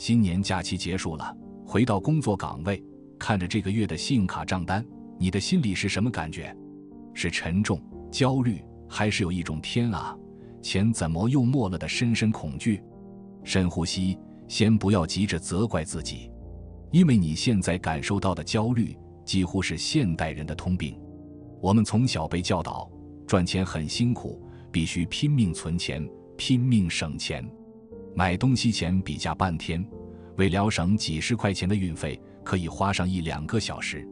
新年假期结束了，回到工作岗位，看着这个月的信用卡账单，你的心里是什么感觉？是沉重、焦虑，还是有一种天啊，钱怎么又没了的深深恐惧？深呼吸，先不要急着责怪自己，因为你现在感受到的焦虑几乎是现代人的通病。我们从小被教导，赚钱很辛苦，必须拼命存钱，拼命省钱。买东西前比价半天，为了省几十块钱的运费，可以花上1-2个小时。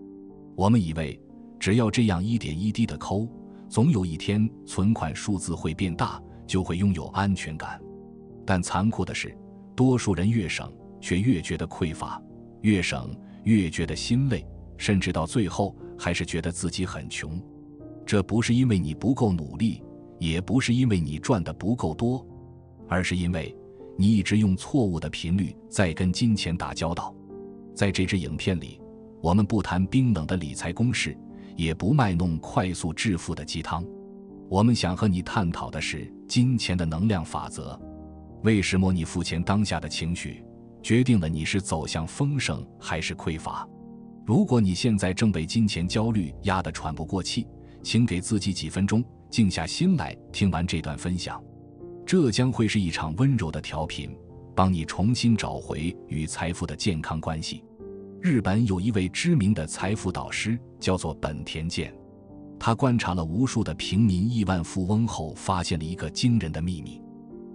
我们以为只要这样一点一滴的抠，总有一天存款数字会变大，就会拥有安全感。但残酷的是，多数人越省却越觉得匮乏，越省越觉得心累，甚至到最后还是觉得自己很穷。这不是因为你不够努力，也不是因为你赚得不够多，而是因为你一直用错误的频率在跟金钱打交道。在这支影片里，我们不谈冰冷的理财公式，也不卖弄快速致富的鸡汤，我们想和你探讨的是金钱的能量法则。为什么你付钱当下的情绪，决定了你是走向丰盛还是匮乏？如果你现在正被金钱焦虑压得喘不过气，请给自己几分钟，静下心来听完这段分享。这将会是一场温柔的调频，帮你重新找回与财富的健康关系。日本有一位知名的财富导师，叫做本田健。他观察了无数的平民亿万富翁后，发现了一个惊人的秘密：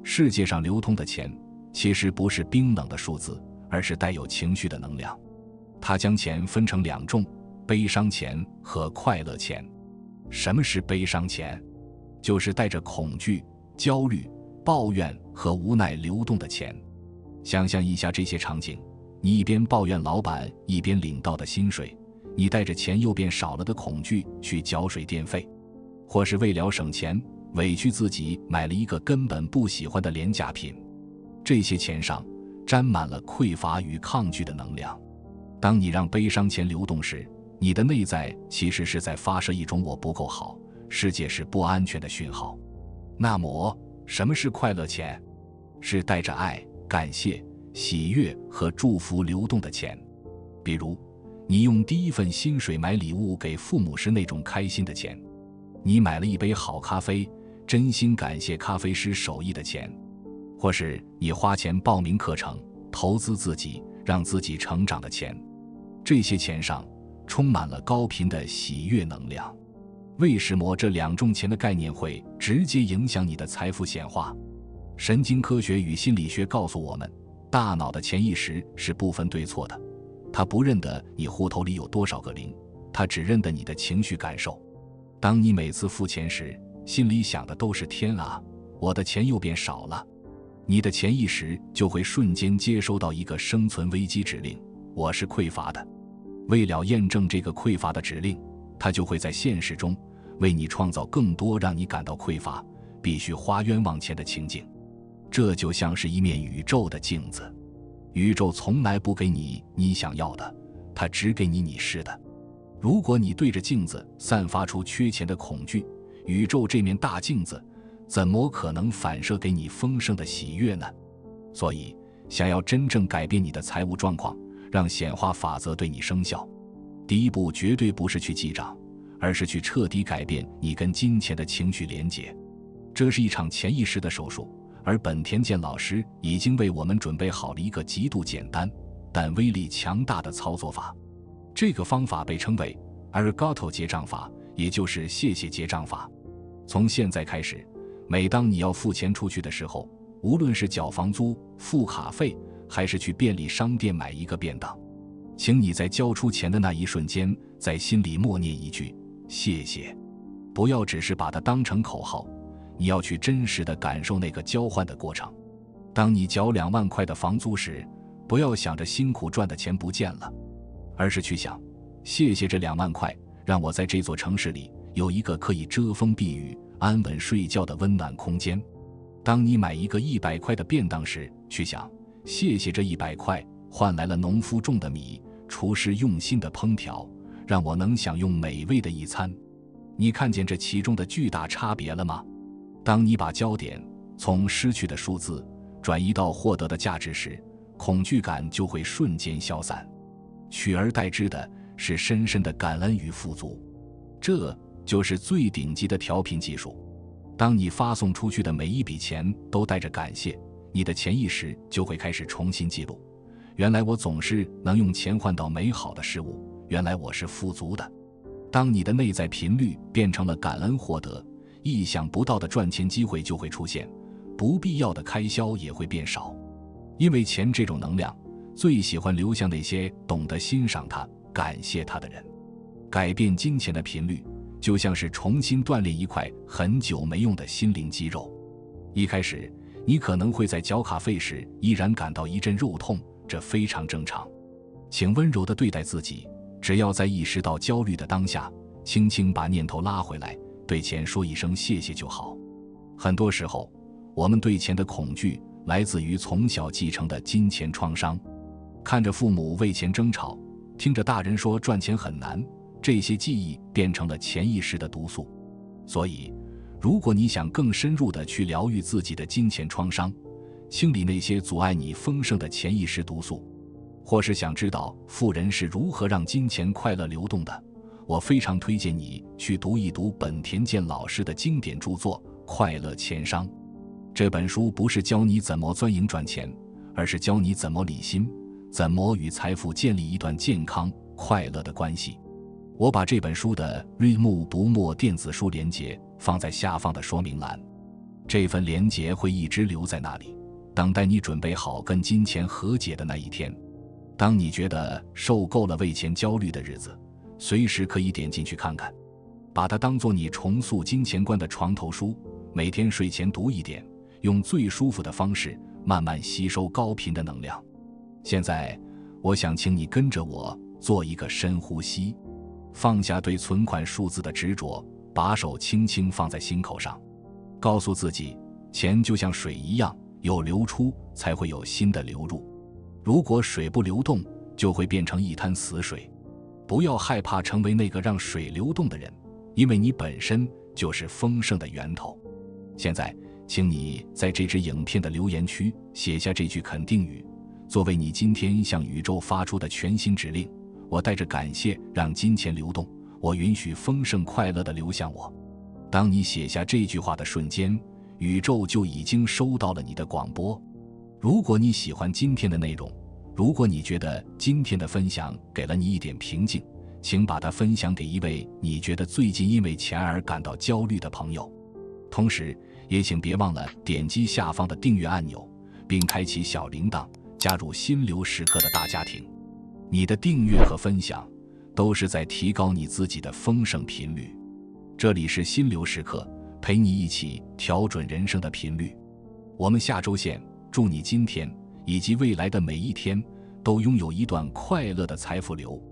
世界上流通的钱其实不是冰冷的数字，而是带有情绪的能量。他将钱分成2种，悲伤钱和快乐钱。什么是悲伤钱？就是带着恐惧、焦虑、抱怨和无奈流动的钱。想象一下这些场景，你一边抱怨老板，一边领到的薪水，你带着钱又变少了的恐惧去缴水电费，或是为了省钱委屈自己买了一个根本不喜欢的廉价品。这些钱上沾满了匮乏与抗拒的能量。当你让悲伤钱流动时，你的内在其实是在发射一种我不够好，世界是不安全的讯号。那么什么是快乐钱？是带着爱、感谢、喜悦和祝福流动的钱。比如你用第一份薪水买礼物给父母时那种开心的钱，你买了一杯好咖啡，真心感谢咖啡师手艺的钱，或是你花钱报名课程，投资自己，让自己成长的钱。这些钱上充满了高频的喜悦能量。为什么这2种钱的概念会直接影响你的财富显化？神经科学与心理学告诉我们，大脑的潜意识是不分对错的，它不认得你户头里有多少个零，它只认得你的情绪感受。当你每次付钱时，心里想的都是天啊，我的钱又变少了，你的潜意识就会瞬间接收到一个生存危机指令：我是匮乏的。为了验证这个匮乏的指令，它就会在现实中为你创造更多让你感到匮乏、必须花冤枉钱的情景。这就像是一面宇宙的镜子，宇宙从来不给你你想要的，它只给你你是的。如果你对着镜子散发出缺钱的恐惧，宇宙这面大镜子怎么可能反射给你丰盛的喜悦呢？所以，想要真正改变你的财务状况，让显化法则对你生效，第一步绝对不是去记账，而是去彻底改变你跟金钱的情绪连结。这是一场潜意识的手术，而本田健老师已经为我们准备好了一个极度简单但威力强大的操作法。这个方法被称为 Arigato 结账法，也就是谢谢结账法。从现在开始，每当你要付钱出去的时候，无论是缴房租、付卡费，还是去便利商店买一个便当，请你在交出钱的那一瞬间，在心里默念一句谢谢。不要只是把它当成口号，你要去真实地感受那个交换的过程。当你缴2万块的房租时，不要想着辛苦赚的钱不见了，而是去想，谢谢这2万块，让我在这座城市里有一个可以遮风避雨、安稳睡觉的温暖空间。当你买一个100块的便当时，去想，谢谢这100块换来了农夫种的米，厨师用心的烹调，让我能享用美味的一餐。你看见这其中的巨大差别了吗？当你把焦点从失去的数字转移到获得的价值时，恐惧感就会瞬间消散，取而代之的是深深的感恩与富足。这就是最顶级的调频技术。当你发送出去的每一笔钱都带着感谢，你的潜意识就会开始重新记录，原来我总是能用钱换到美好的事物，原来我是富足的。当你的内在频率变成了感恩获得，意想不到的赚钱机会就会出现，不必要的开销也会变少。因为钱这种能量最喜欢流向那些懂得欣赏它、感谢它的人。改变金钱的频率，就像是重新锻炼一块很久没用的心灵肌肉。一开始，你可能会在缴卡费时依然感到一阵肉痛，这非常正常。请温柔地对待自己，只要在意识到焦虑的当下，轻轻把念头拉回来，对钱说一声谢谢就好。很多时候，我们对钱的恐惧来自于从小继承的金钱创伤。看着父母为钱争吵，听着大人说赚钱很难，这些记忆变成了潜意识的毒素。所以，如果你想更深入地去疗愈自己的金钱创伤，清理那些阻碍你丰盛的潜意识毒素，或是想知道富人是如何让金钱快乐流动的，我非常推荐你去读一读本田健老师的经典著作《快乐钱商》。这本书不是教你怎么钻营赚钱，而是教你怎么理心，怎么与财富建立一段健康快乐的关系。我把这本书的瑞木读墨电子书连结放在下方的说明栏，这份连结会一直留在那里，等待你准备好跟金钱和解的那一天。当你觉得受够了为钱焦虑的日子，随时可以点进去看看，把它当作你重塑金钱观的床头书，每天睡前读一点，用最舒服的方式慢慢吸收高频的能量。现在，我想请你跟着我做一个深呼吸，放下对存款数字的执着，把手轻轻放在心口上，告诉自己，钱就像水一样，有流出才会有新的流入。如果水不流动，就会变成一滩死水。不要害怕成为那个让水流动的人，因为你本身就是丰盛的源头。现在，请你在这支影片的留言区写下这句肯定语，作为你今天向宇宙发出的全新指令。我带着感谢让金钱流动，我允许丰盛快乐地流向我。当你写下这句话的瞬间，宇宙就已经收到了你的广播。如果你喜欢今天的内容，如果你觉得今天的分享给了你一点平静，请把它分享给一位你觉得最近因为钱而感到焦虑的朋友。同时，也请别忘了点击下方的订阅按钮，并开启小铃铛，加入心流时刻的大家庭。你的订阅和分享都是在提高你自己的丰盛频率。这里是心流时刻，陪你一起调准人生的频率。我们下周见，祝你今天以及未来的每一天都拥有一段快乐的财富流。